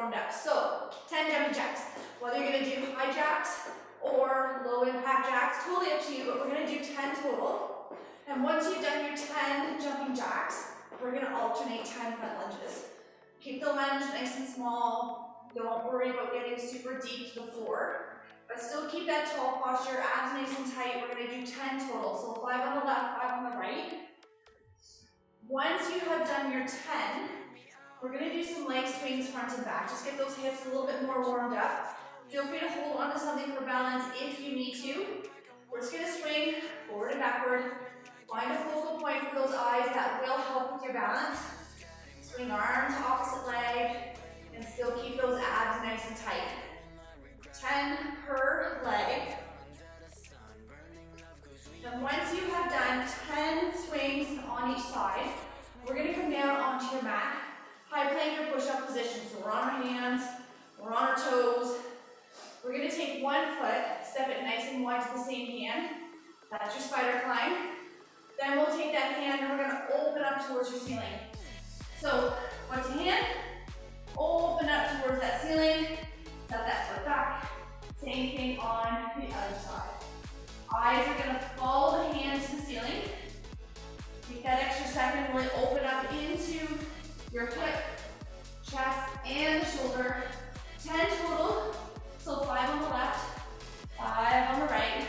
warmed up. So 10 jumping jacks. Whether you're gonna do high jacks or low impact jacks, totally up to you, but we're gonna do 10 total. And once you've done your 10 jumping jacks, we're gonna alternate 10 front lunges. Keep the lunge nice and small. Don't worry about getting super deep to the floor, but still keep that tall posture, abs nice and tight. We're gonna do 10 total. So 5 on the left, 5 on the right. Once you have done your 10, we're gonna do some leg swings front and back. Just get those hips a little bit more warmed up. Feel free to hold on to something for balance if you need to. We're just gonna swing forward and backward. Find a focal point for those eyes that will help with your balance. Swing arm to opposite leg and still keep those abs nice and tight. 10 per leg. And once you have done 10 swings on each side, we're gonna come down onto your mat. High plank or push-up position. So we're on our hands, we're on our toes. We're gonna take one foot, step it nice and wide to the same hand. That's your spider climb. Then we'll take that hand and we're gonna open up towards your ceiling. So, foot to hand, open up towards that ceiling, set that foot back. Same thing on the other side. Eyes are gonna follow the hands to the ceiling. Take that extra second, really open up into your hip, chest, and shoulder. 10 total, so 5 on the left, 5 on the right.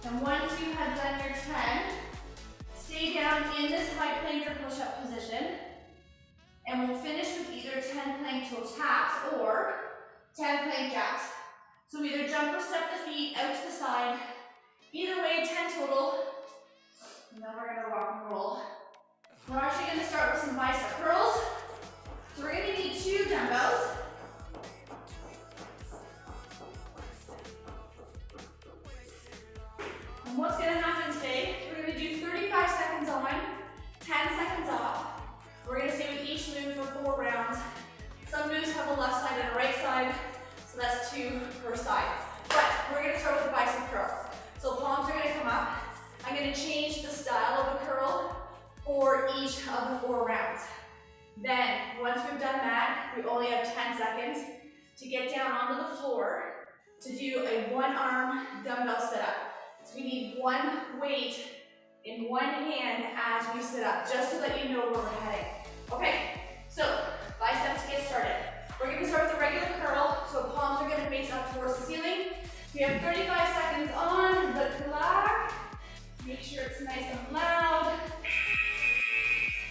And once you have done your 10, stay down in this high plank or push-up position. And we'll finish with either 10 plank toe taps or 10 plank jacks. So either jump or step the feet out to the side. Either way, 10 total. And then we're gonna rock and roll. We're actually gonna start with some bicep curls. So we're gonna need 2 dumbbells. And what's gonna happen today, we're gonna do 35 seconds on, 10 seconds off. We're gonna stay with each move for 4 rounds. Some moves have a left side and a right side, so that's 2 per side. But we're gonna start with the bicep curl. So palms are gonna come up. I'm gonna change the style of the curl for each of the 4 rounds. Then, once we've done that, we only have 10 seconds to get down onto the floor to do a 1-arm dumbbell sit-up. So we need 1 weight in 1 hand as we sit up, just so that you know where we're heading. Okay, so biceps to get started. We're gonna start with the regular curl, so palms are gonna face up towards the ceiling. We have 35 seconds on the clock. Make sure it's nice and loud.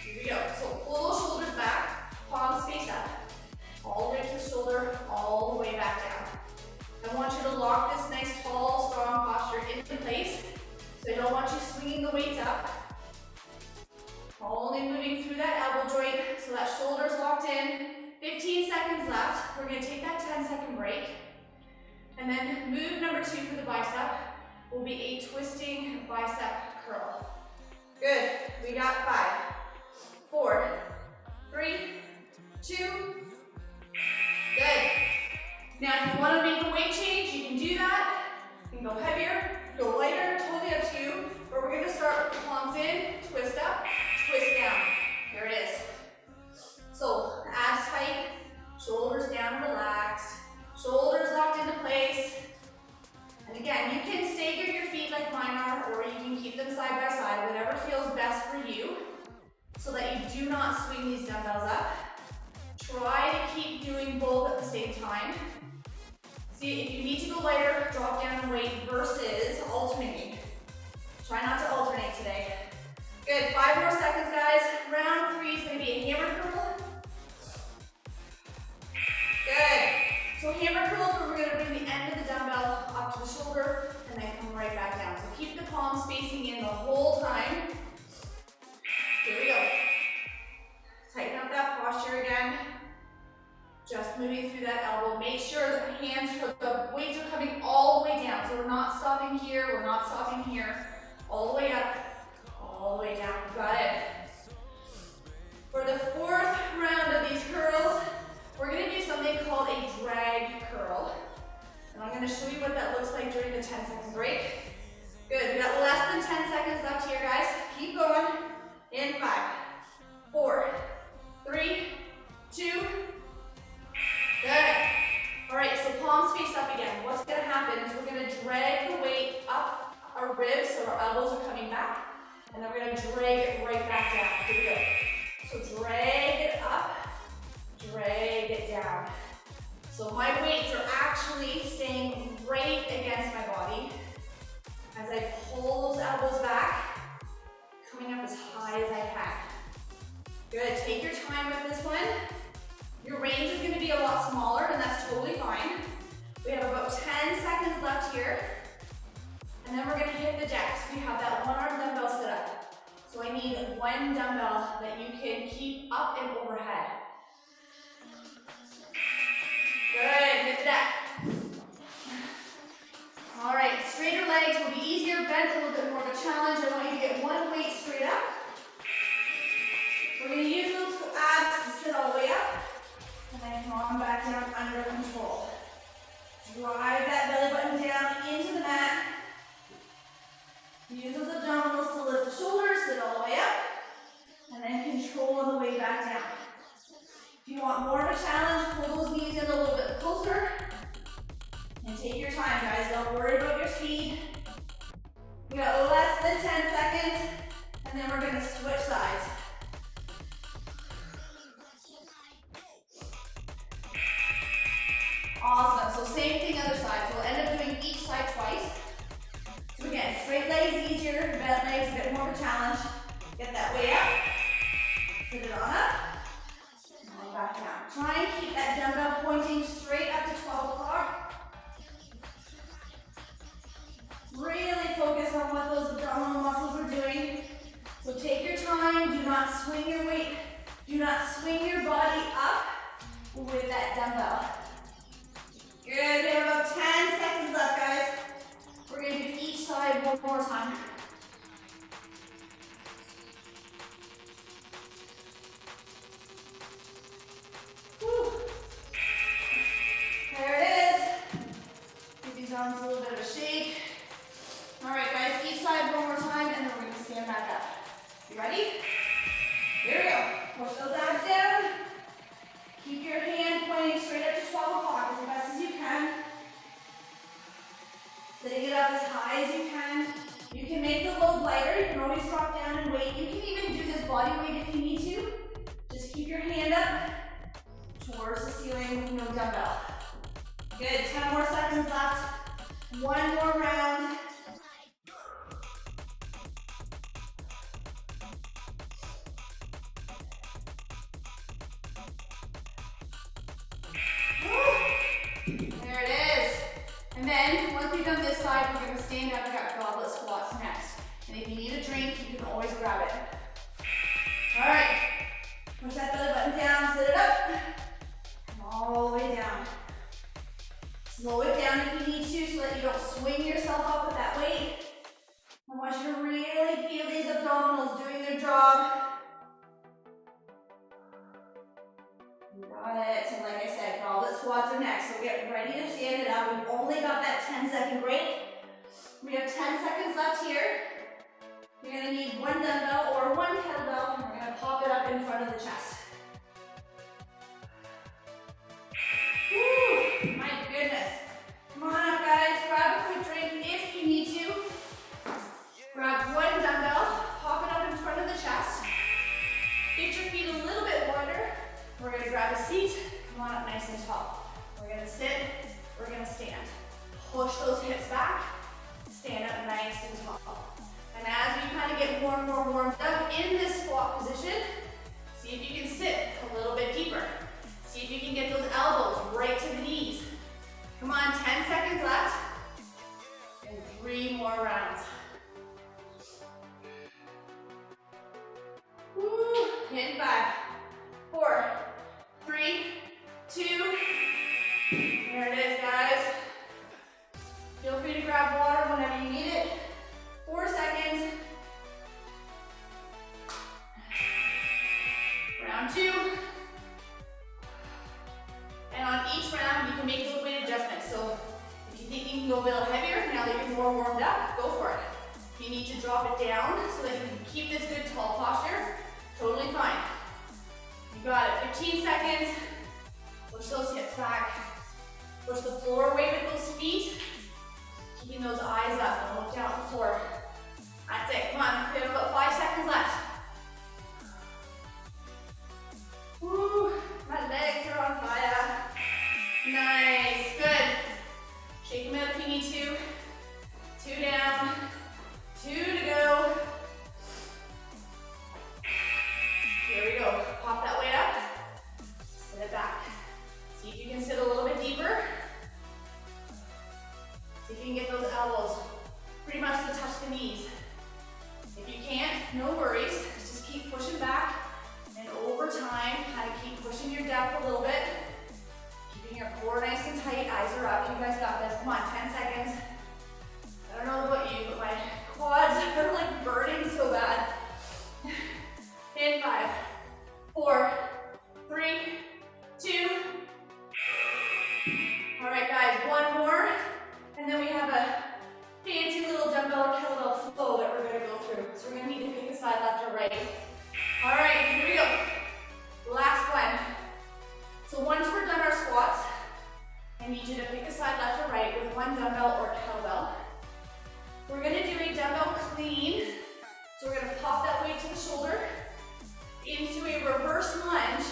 Here we go. So pull those shoulders back, palms face up, all the way to the shoulder, all the way back down. I want you to lock this nice, tall, strong posture into place. So I don't want you swinging the weights up. Only moving through that elbow joint so that shoulder's locked in. 15 seconds left. We're gonna take that 10-second break. And then move number 2 for the bicep will be a twisting bicep curl. Good, we got 5, 4, 3, 2, good. Now if you want to make a weight change, you can do that. You can go heavier, go lighter, totally up to you. But we're gonna start with the palms in, twist up, twist down. Here it is. So abs tight, shoulders down, relaxed, shoulders locked into place. And again, you can stagger your feet like mine are, or you can keep them side by side, whatever feels best for you, so that you do not swing these dumbbells up. Try to keep doing both at the same time. See, if you need to go lighter, drop down in weight versus alternating. Try not to alternate today. Good, 5 more seconds, guys. Round 3 is gonna be a hammer curl. Good. So hammer curls, where we're gonna bring the end of the dumbbell up to the shoulder and then come right back down. So keep the palms facing in the whole time. Here we go. Tighten up that posture again. Just moving through that elbow. Make sure that the weights are coming all the way down. So we're not stopping here, we're not stopping here. All the way up, all the way down. Got it. For the 4th round of these curls, we're gonna do something called a drag curl. And I'm gonna show you what that looks like during the 10-second break. Good, we got less than 10 seconds left here, guys. Keep going. In 5, 4, 3, 2, ribs, so our elbows are coming back. And then we're gonna drag it right back down. Here we go. So drag it up, drag it down. So my weights are actually staying right against my body as I pull those elbows back, coming up as high as I can. Good, take your time with this one. Your range is gonna be a lot smaller, and that's totally fine. We have about 10 seconds left here. And then we're gonna hit the decks. We have that one arm dumbbell sit up. So I need one dumbbell that you can keep up and overhead. Good, hit the deck. All right, straighter legs will be easier, bent a little bit more of a challenge. I want you to get one weight straight up. We're gonna use those abs to sit all the way up, and then come on back down under control. Drive that belly button down into the mat. Use those abdominals to lift the shoulders, sit all the way up, and then control on the way back down. If you want more of a challenge, pull those knees in a little bit closer, and take your time, guys. Don't worry about your speed. We got less than 10 seconds, and then we're gonna switch sides. Awesome, so same thing other side. So we'll end up doing each side twice. So again, straight legs easier, bent legs a bit more of a challenge. Get that weight up, sit it on up, and back down. Try and keep that dumbbell pointing straight up to 12 o'clock. Really focus on what those abdominal muscles are doing. So take your time, do not swing your weight, do not swing your body up with that dumbbell. Good, we have about 10 seconds left, guys. We're gonna do each side one more time. Whew. There it is. Give these arms a little bit of a shake. All right, guys, each side one more time, and then we're gonna stand back up. You ready? Here we go. Push those abs down. Keep your hand pointing straight up to 12 o'clock as best as you can. Sitting it up as high as you can. You can make the load lighter. You can always drop down and weight. You can even do this body weight if you need to. Just keep your hand up towards the ceiling with no dumbbell. Good, 10 more seconds left. One more round. There it is. And then, once we've done this side, we're going to stand up and got goblet squats next. And if you need a drink, you can always grab it. All right. Push that belly button down, sit it up. And all the way down. Slow it down if you need to so that you don't swing yourself up with that weight. I want you to really feel these abdominals doing their job. You got it. So like I said, goblet squats are next. So get ready to stand it up. We've only got that 10-second break. We have 10 seconds left here. You're going to need one dumbbell or one kettlebell, and we're going to pop it up in front of the chest. Woo! My goodness. Come on up, guys. Grab a quick drink if you need to. Grab one dumbbell, pop it up in front of the chest. Get your feet a little bit wider. We're going to grab a seat. Come on up nice and tall. We're going to sit. We're going to stand. Push those hips back. Stand up nice and tall. And as we kind of get more and more warmed up in this squat position, see if you can sit a little bit deeper. See if you can get those elbows right to the knees. Come on, 10 seconds left. And 3 more rounds. Woo. In 5, 4, 3, 2. There it is, guys. Feel free to grab water whenever you need it. 4 seconds. Round 2. And on each round, you can make those weight adjustments. So if you think you can go a little heavier, now that you're more warmed up, go for it. If you need to drop it down so that you can keep this good tall posture, totally fine. You got it. 15 seconds. Push those hips back. Push the floor away with those feet. Keeping those eyes up. Don't look down at the floor. right. All right, here we go. Last one. So once we're done our squats, I need you to pick a side, left or right, with one dumbbell or kettlebell. We're gonna do a dumbbell clean. So we're gonna pop that weight to the shoulder into a reverse lunge.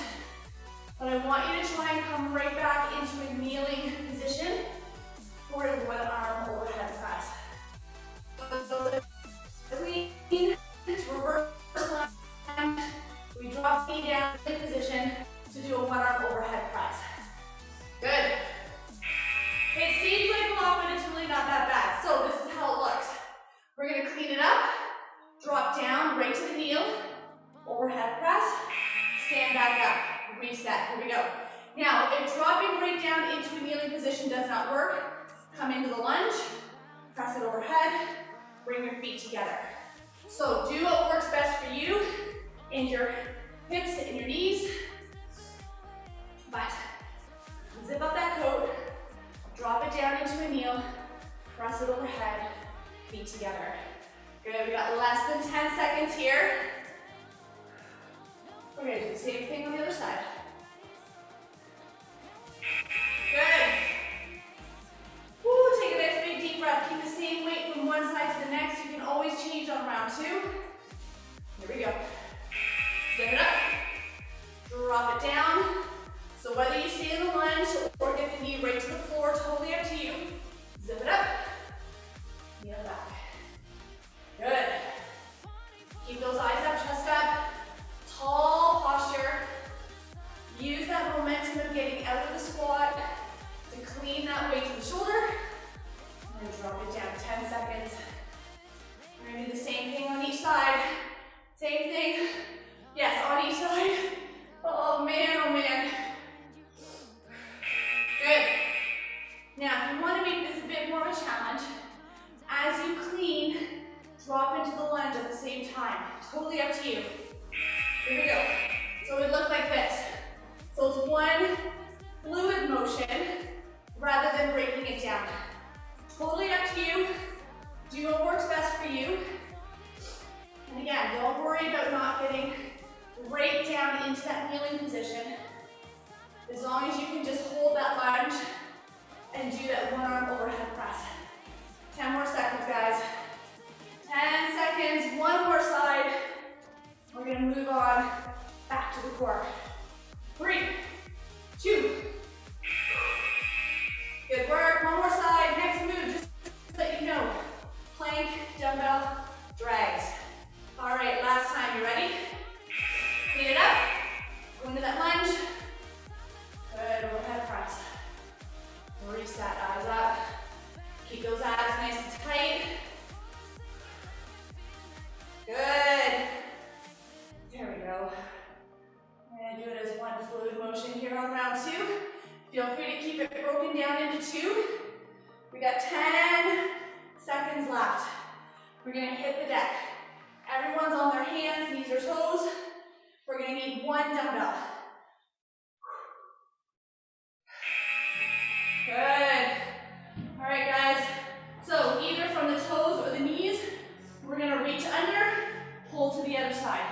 But I want you to try and come right back into a kneeling position for a one arm overhead press. So clean, reverse lunge. We drop feet down in position to do a one arm overhead press. Good. It seems like a lot, but it's really not that bad. So this is how it looks. We're gonna clean it up, drop down right to the kneel, overhead press, stand back up, reset. Here we go. Now, if dropping right down into a kneeling position does not work, come into the lunge, press it overhead, bring your feet together. So do what works best for you in your hips and your knees. But zip up that coat, drop it down into a kneel, press it overhead, feet together. Good, we got less than 10 seconds here. We're gonna do the same thing on the other side. Good. Woo, take a nice big deep breath. Keep the same weight from one side to the next. You can always change on round 2. Here we go. Zip it up. Drop it down. So whether you stay in the lunge or get the knee right to the floor, totally up to you. Zip it up. Kneel back. Good. Keep those eyes up, chest up. Tall posture. Use that momentum of getting out of the squat to clean that weight to the shoulder. And then drop it down, 10 seconds. We're gonna do the same thing on each side. Same thing. Yes, on each side. Oh man, oh man. Good. Now, if you want to make this a bit more of a challenge, as you clean, drop into the lunge at the same time. Totally up to you. Here we go. So it would look like this. So it's one fluid motion rather than breaking it down. Totally up to you. Do what works best for you. And again, don't worry about not getting right down into that kneeling position. As long as you can just hold that lunge and do that one arm overhead press. 10 more seconds, guys. 10 seconds, one more side. We're gonna move on back to the core. 3, 2. Good work, one more side. Next move, just so that you know, plank, dumbbell, drags. All right, last time, you ready? Clean it up, go into that lunge. Good, overhead press. Reset, eyes up. Keep those abs nice and tight. Good. There we go. We're gonna do it as one fluid motion here on round 2. Feel free to keep it broken down into 2. We got 10 seconds left. We're gonna hit the deck. Everyone's on their hands, knees or toes. We're gonna need one dumbbell. Good. All right, guys. So either from the toes or the knees, we're gonna reach under, pull to the other side.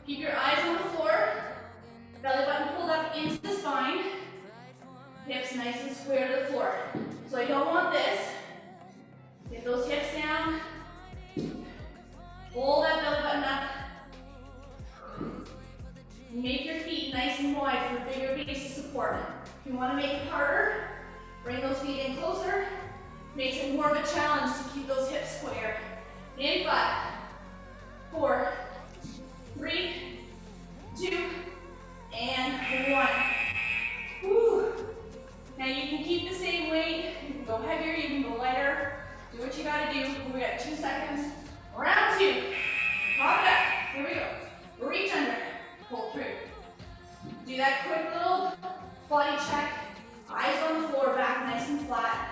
Keep your eyes on the floor. Belly button pulled up into the spine. Hips nice and square to the floor. So I don't want this. Get those hips down. Pull that belly button up. Make your feet nice and wide for a bigger base of support. If you want to make it harder, bring those feet in closer. Makes it more of a challenge to keep those hips square. In 5, 4, 3, 2, and 1. Woo. Now you can keep the same weight. You can go heavier, you can go lighter. Do what you gotta do. We got 2 seconds. Round 2. Pop it up. Here we go. Reach under. Pull through. Do that quick little body check. Eyes on the floor, back nice and flat.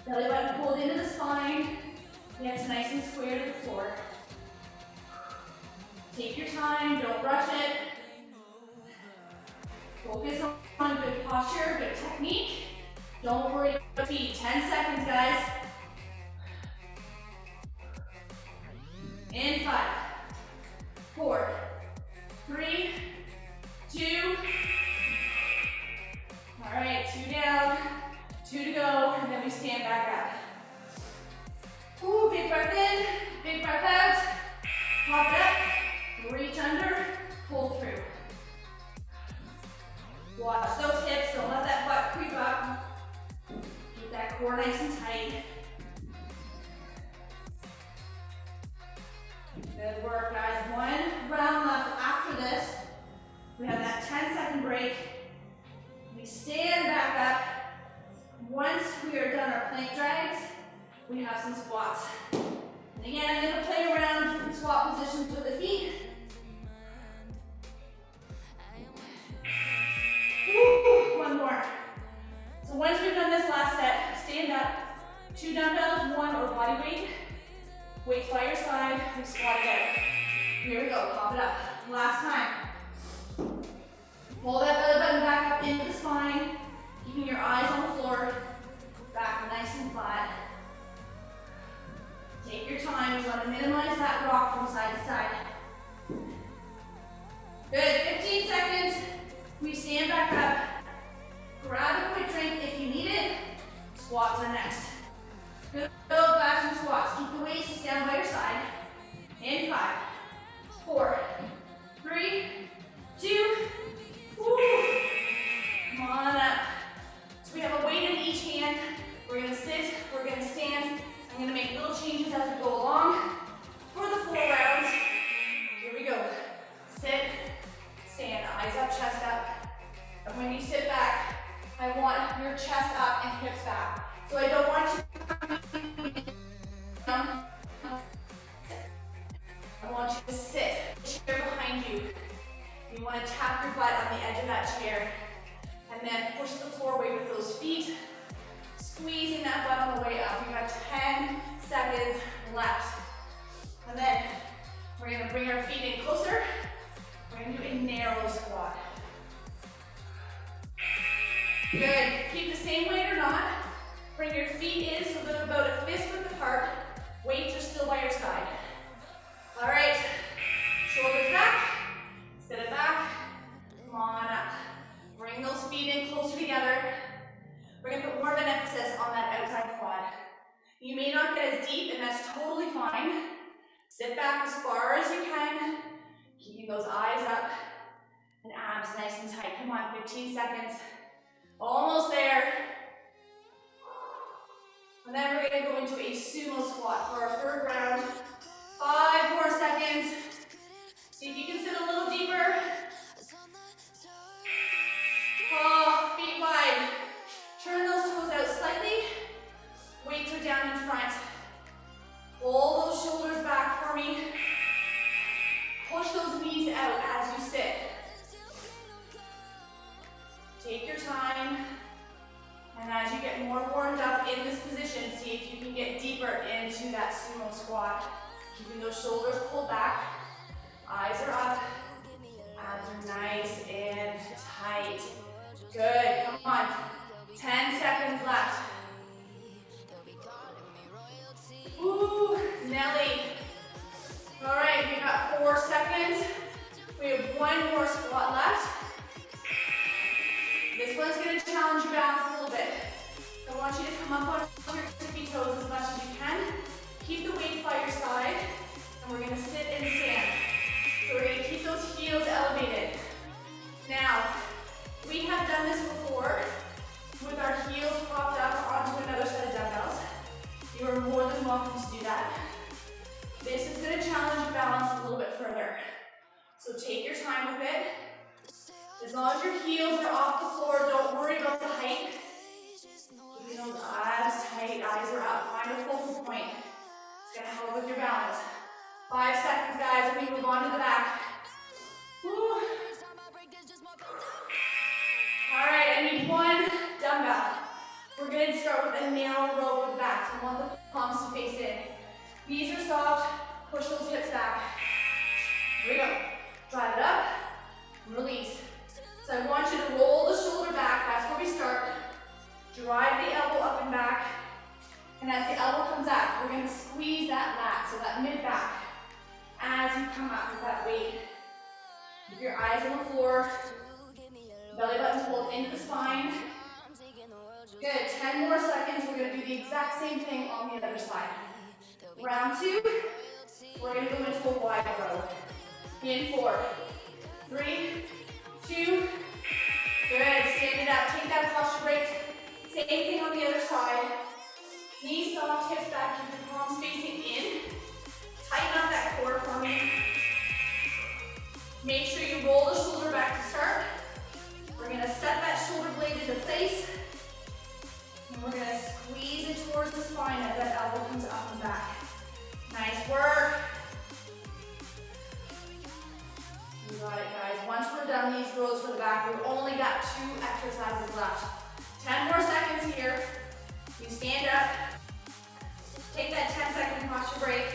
Belly button pulled into the spine. Hips nice and square to the floor. Take your time, don't rush it. Focus on good posture, good technique. Don't worry about speed. 10 seconds, guys. breath in, big breath out. Pop it up, reach under, pull through. Watch those hips, don't let that butt creep up. Keep that core nice and tight. Good work, guys. One round left after this. We have that 10-second break. We stand back up. Once we are done our plank drags, we have some squats. And again, I'm going to play around in squat positions with the feet. Woo, one more. So once we've done this last set, stand up. 2 dumbbells, 1 or body weight. Weights by your side, we squat it out. Here we go, pop it up. Last time. Pull that belly button back up into the spine, keeping your eyes on the floor, back nice and flat. Take your time, you want to minimize that rock from side to side. Good, 15 seconds. We stand back up. Grab a quick drink if you need it. Squats are next. Good old-fashioned squats. Keep the weights down by your side. In 5, 4, 3, 2, woo. Come on up. So we have a weight in each hand. We're going to sit, we're going to stand. I'm going to make little changes as we go along for the 4 rounds. Here we go. Sit, stand, eyes up, chest up. And when you sit back, I want your chest up and hips back. So I don't want you I want you to sit, chair behind you. You want to tap your butt on the edge of that chair. And then push the floor away with those feet. Squeezing that butt on the way up. We've got 10 seconds left. And then we're going to bring our feet in closer. We're going to do a narrow squat. Good. Keep the same weight or not. Bring your feet in so they're about a fist width apart. Weights are still by your side. All right. Shoulders back. Sit it back. Come on up. Bring those feet in closer together. We're going to put more of an emphasis on that outside quad. You may not get as deep, and that's totally fine. Sit back as far as you can, keeping those eyes up and abs nice and tight. Come on, 15 seconds. Almost there. And then we're going to go into a sumo squat for our 3rd round. 5 more seconds. See if you can sit a little deeper. Oh, feet wide. Turn those toes out slightly. Weights are down in front. Pull those shoulders back for me. Push those knees out as you sit. Take your time. And as you get more warmed up in this position, see if you can get deeper into that sumo squat. Keeping those shoulders pulled back. Eyes are up. Abs are nice and tight. Good, come on. 10 seconds left. Ooh, Nelly. All right, we got 4 seconds. We have 1 more squat left. This one's going to challenge your balance a little bit. I want you to come up on your tippy toes as much as you can. Keep the weights by your side, and we're going to sit and stand. So we're going to keep those heels elevated. Now, we have done this before with our heels propped up onto another set of dumbbells. You are more than welcome to do that. This is going to challenge your balance a little bit further. So take your time with it. As long as your heels are off the floor, don't worry about the height. Keeping those abs tight, eyes are up. Find a focal point. It's going to help with your balance. 5 seconds, guys, and we move on to the back. Woo. All right, I need 1 dumbbell. We're going to start with a narrow row for the back. So I want the palms to face in. Knees are soft. Push those hips back. Here we go. Drive it up. Release. So I want you to roll the shoulder back. That's where we start. Drive the elbow up and back. And as the elbow comes up, we're going to squeeze that lat, so that mid-back, as you come up with that weight. Keep your eyes on the floor. Belly button pulled into the spine. Good, 10 more seconds. We're going to do the exact same thing on the other side. Round two, we're gonna go into a wide row. In 4, 3, 2, good. Stand it up, take that posture break. Same thing on the other side. Knees soft, hips back, keep your palms facing in. Tighten up that core for me. Make sure you roll the shoulder back to start. We're gonna set that shoulder blade into place. And we're gonna squeeze it towards the spine as that elbow comes up and back. Nice work. You got it, guys. Once we're done these rows for the back, we've only got 2 exercises left. 10 more seconds here. You stand up. Take that 10-second posture break.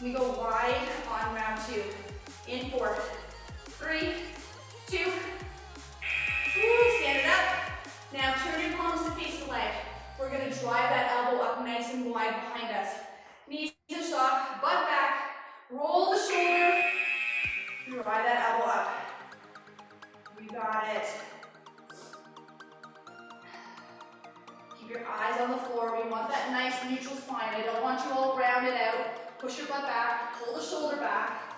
We go wide on round 2. In 4, 3, 2. Woo, stand it up. Now turn your palms to face the leg. We're gonna drive that elbow up nice and wide behind us. Knees are soft, butt back. Roll the shoulder. Drive that elbow up. You got it. Keep your eyes on the floor. We want that nice neutral spine. I don't want you all rounded out. Push your butt back, pull the shoulder back,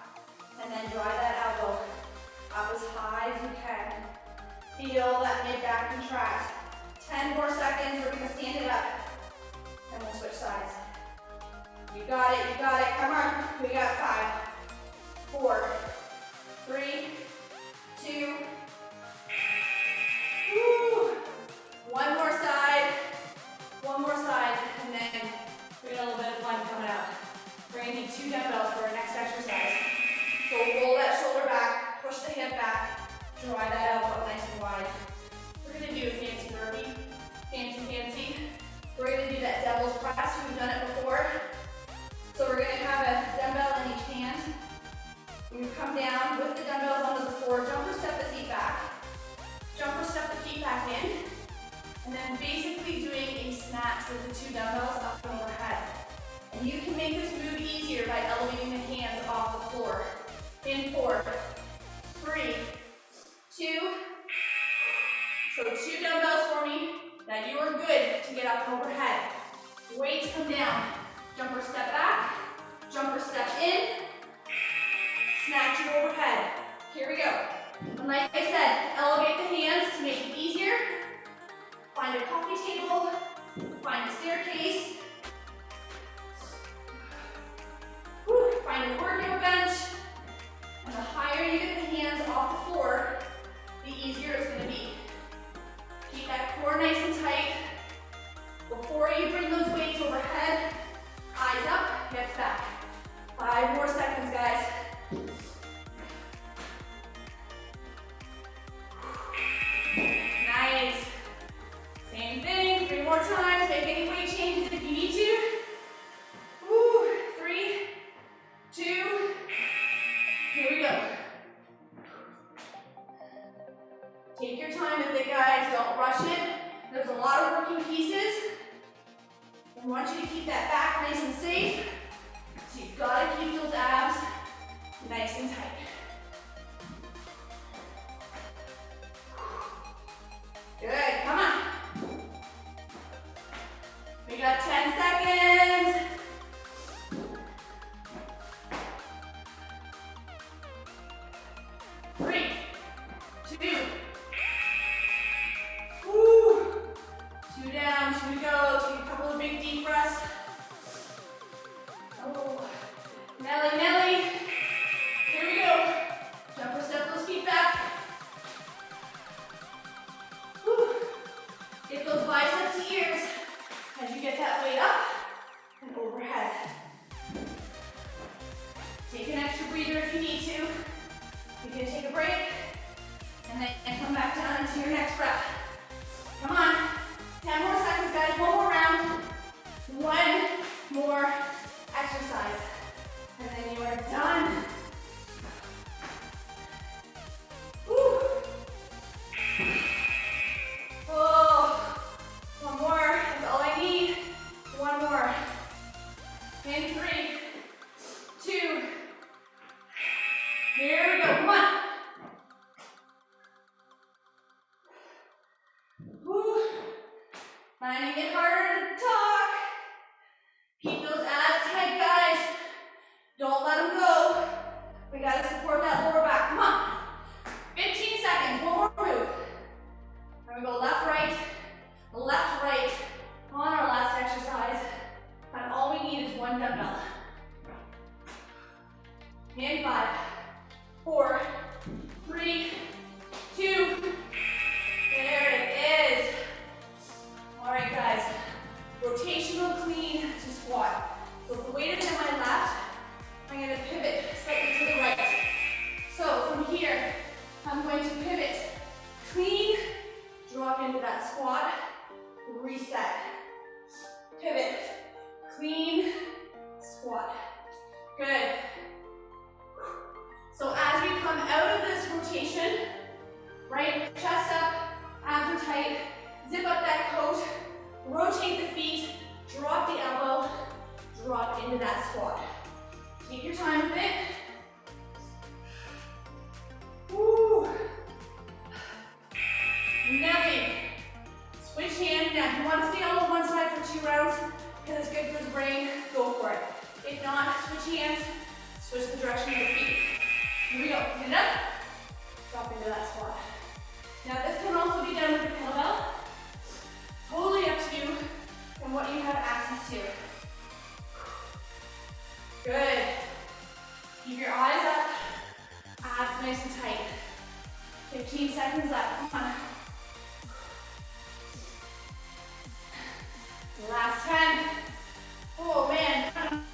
and then drive that elbow up as high as you can. Feel that mid-back contract. 10 more seconds, we're gonna stand it up, and we'll switch sides. You got it, come on. We got 5, 4, 3, 2, woo. One more side, and then we got a little bit of fun coming up. We're gonna need 2 dumbbells for our next exercise. So roll that shoulder back, push the hip back, drive that elbow up nice and wide. We're gonna do a fancy burpee, fancy. We're gonna do that devil's press, we've done it before. So we're gonna have a dumbbell in each hand. We come down with the dumbbells onto the floor, jumper step the feet back. Jumper step the feet back in. And then basically doing a snatch with the 2 dumbbells up and overhead. And you can make this move easier by elevating the hands off the floor. In 4, 3, 2. So 2 dumbbells for me. Now you are good to get up and overhead. Weights come down. Jumper step back. Jumper step in. Snatch you overhead. Here we go. And like I said, elevate the hands to make it easier. Find a coffee table. Find a staircase. Whew. Find a workout bench. And the higher you get the hands off the floor, the easier it's going to be. Keep that core nice and tight. Before you bring those weights overhead, eyes up, hips back. 5 more seconds, guys. Nice. Same thing, 3 more times. Make any weight changes if you need to. Woo. 3, 2, here we go. Take your time with it, guys. Don't rush it. There's a lot of working pieces. I want you to keep that back nice and safe. So you've got to keep those abs nice and tight. Good, come on. We got 10 seconds. 3, 2. Woo. 2 down, 2 to go. Take a couple of big deep breaths. Oh, Nelly. Here we go. Jumper step those feet back. Woo. Get those biceps to ears as you get that weight up and overhead. Take an extra breather if you need to. You can take a break and then come back down into your next breath. Come on. 10 more seconds, guys. 1 more round. 1 more exercise. And then you are done. Woo. Oh, 1 more. That's all I need. 1 more. In 3, 2. Here we go. Come on. Woo. Finding it harder to talk. Keep those abs tight, one dumbbell. And 5, 4, 3, 2. There it is. All right, guys. Rotational clean to squat. So if the weight is in my left, I'm going to pivot slightly to the right. So from here, I'm going to pivot, clean, drop into that squat, reset. Pivot, clean, squat. Good. So as we come out of this rotation, right, chest up, abs are tight, zip up that coat, rotate the feet, drop the elbow, drop into that squat. Take your time with it. Woo. Nothing. Switch hands. Now, if you want to stay on one side for 2 rounds, because it's good for the brain, go for it. If not, switch hands, switch the direction of your feet. Here we go. Get up, drop into that squat. Now, this can also be done with a kettlebell. Totally up to you and what you have access to. Good. Keep your eyes up, abs nice and tight. 15 seconds left. Come on. Last 10. Oh man,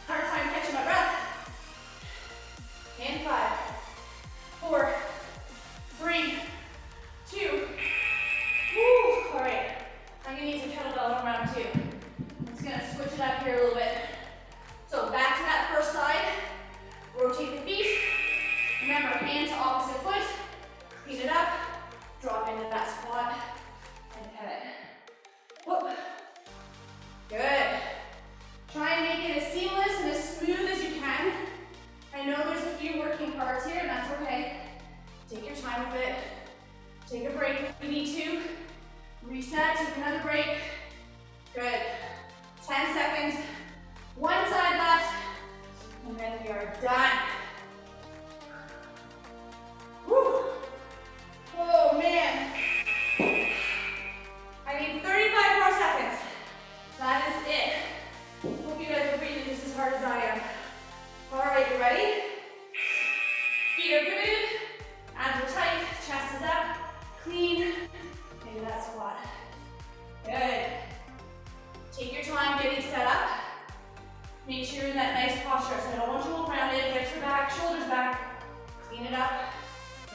hard time catching my breath. And 5, 4, 3, 2. Woo. All right. I'm gonna use a kettlebell on round 2. I'm just gonna switch it up here a little bit. So back to that first side. Rotate the feet. Remember, hand to opposite foot. Clean it up. Drop into that squat and pivot. Whoop. Good. Try and make it as seamless and as smooth as you can. I know there's a few working parts here, and that's okay. Take your time with it. Take a break if you need to. Reset, take another break. Good. 10 seconds. One side left. And then we are done. Woo. Oh man. I need 35 more seconds. That is it. Hope you guys are breathing just as hard as I am. All right, you ready? Feet are pivoted, abs are tight, chest is up, clean, into that squat. Good. Take your time getting set up. Make sure you're in that nice posture. So I don't want you to look around it, hips are back, shoulders back. Clean it up,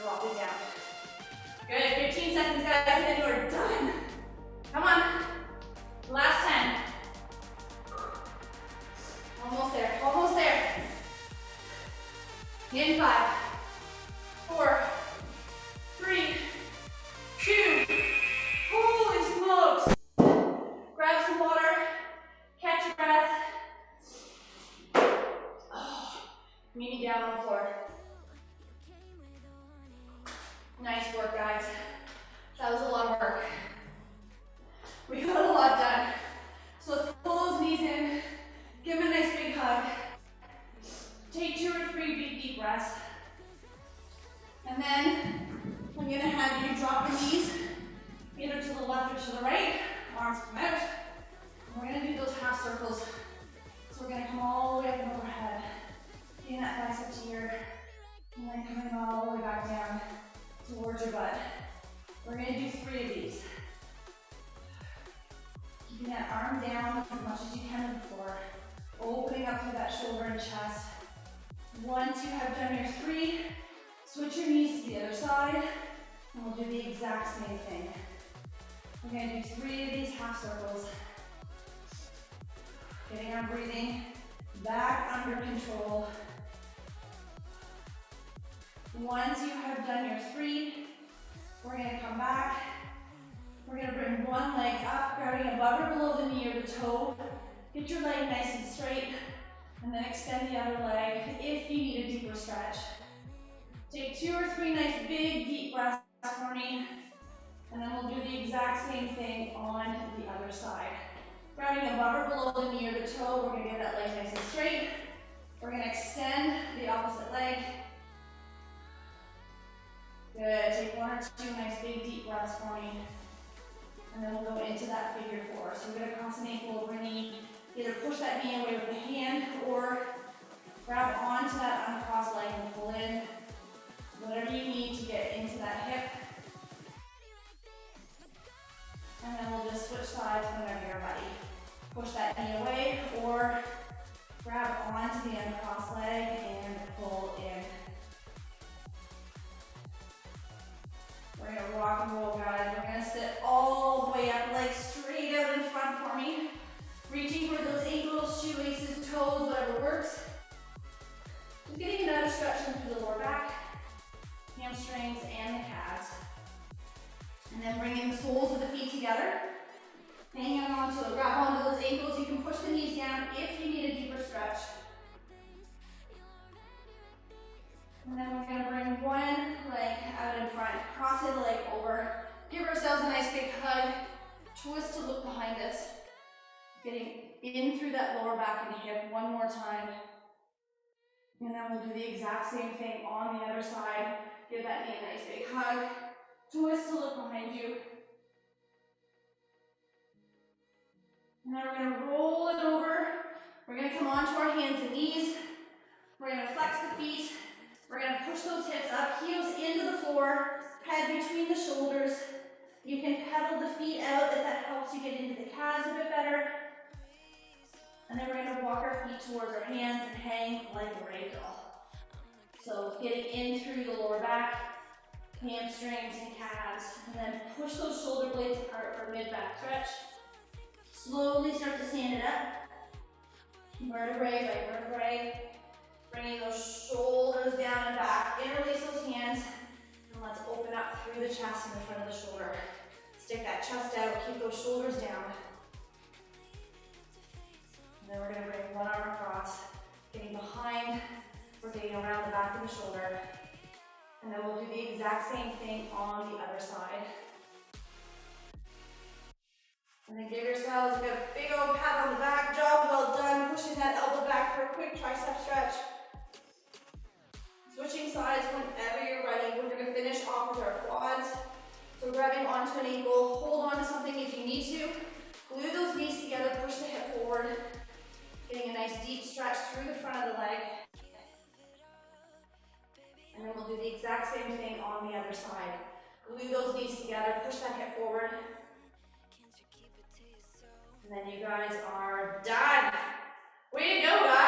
drop it down. Good, 15 seconds guys, and then you are done. Come on, last 10. Almost there, almost there. In 5, 4, 3, 2. Holy smokes. Grab some water, catch your breath. Oh, meet me down on the floor. Nice work, guys. That was a lot of work. We got a lot done. So let's pull those knees in, give them a nice big hug. Take 2 or 3 deep breaths. And then I'm gonna have you drop the knees either to the left or to the right. Arms come out. And we're gonna do those half circles. So we're gonna come all the way up and overhead. Getting that bicep to here. And then coming all the way back down towards your butt. We're gonna do 3 of these. Keeping that arm down as much as you can on the floor. Opening up through that shoulder and chest. Once you have done your 3, switch your knees to the other side, and we'll do the exact same thing. We're gonna do 3 of these half circles. Getting our breathing back under control. Once you have done your 3, we're gonna come back. We're gonna bring one leg up, grabbing above or below the knee or the toe. Get your leg nice and straight, and then extend the other leg if you need a deeper stretch. Take 2 or 3 nice big deep breaths for me, and then we'll do the exact same thing on the other side. Grabbing above or below the knee or the toe, we're gonna get that leg nice and straight. We're gonna extend the opposite leg. Good, take 1 or 2 nice big deep breaths for me. And then we'll go into that figure 4. So we're gonna cross an ankle over knee, Either push that knee away with the hand or grab onto that uncrossed leg and pull in. Whatever you need to get into that hip. And then we'll just switch sides whenever you're ready. Push that knee away or grab onto the uncrossed leg and pull in. We're gonna rock and roll, guys. We're gonna sit all the way up, legs straight out in front for me. Reaching for those ankles, shoelaces, toes, whatever works. Just getting another stretch through the lower back, hamstrings, and the calves. And then bringing the soles of the feet together. Hanging on to it, grab onto those ankles. You can push the knees down if you need a deeper stretch. And then we're gonna bring one leg out in front, crossing the leg over. Give ourselves a nice big hug. Twist to look behind us. Getting in through that lower back and hip one more time. And then we'll do the exact same thing on the other side. Give that knee a nice big hug. Twist to look behind you. And then we're gonna roll it over. We're gonna come onto our hands and knees. We're gonna flex the feet. We're gonna push those hips up, heels into the floor, head between the shoulders. You can pedal the feet out if that helps you get into the calves a bit better. And then we're gonna walk our feet towards our hands and hang like a ragdoll. So getting in through the lower back, hamstrings and calves, and then push those shoulder blades apart for mid-back stretch. Slowly start to stand it up. Vertebrae by vertebrae. Bringing those shoulders down and back. Interlace those hands. And let's open up through the chest and the front of the shoulder. Stick that chest out, keep those shoulders down. And then we're gonna bring one arm across, getting behind, rotating around the back of the shoulder. And then we'll do the exact same thing on the other side. And then give yourselves a big old pat on the back. Job well done, pushing that elbow back for a quick tricep stretch. Switching sides whenever you're ready. We're gonna finish off with our quads. So grabbing onto an ankle, hold on to something if you need to. Glue those knees together, push the hip forward. Getting a nice deep stretch through the front of the leg. And then we'll do the exact same thing on the other side. Glue those knees together, push that hip forward. And then you guys are done. Way to go, guys.